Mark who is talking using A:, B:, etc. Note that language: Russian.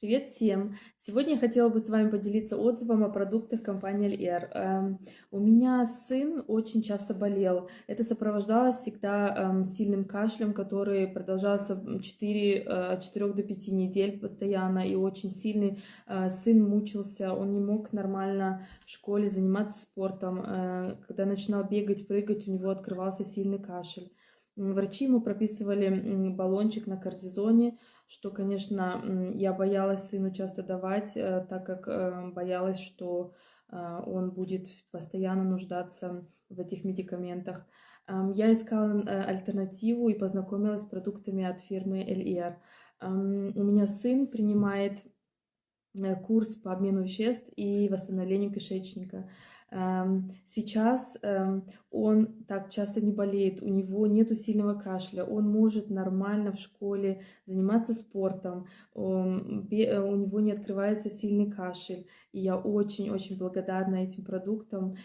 A: Привет всем! Сегодня я хотела бы с вами поделиться отзывом о продуктах компании Альер. У меня сын очень часто болел. Это сопровождалось всегда сильным кашлем, который продолжался от 4 до 5 недель постоянно и очень сильный. Сын мучился, он не мог нормально в школе заниматься спортом. Когда начинал бегать, прыгать, у него открывался сильный кашель. Врачи ему прописывали баллончик на кортизоне, что, конечно, я боялась сыну часто давать, так как боялась, что он будет постоянно нуждаться в этих медикаментах. Я искала альтернативу и познакомилась с продуктами от фирмы LR. У меня сын принимает курс по обмену веществ и восстановлению кишечника. Сейчас он так часто не болеет, у него нету сильного кашля, он может нормально в школе заниматься спортом, у него не открывается сильный кашель. И я очень-очень благодарна этим продуктам.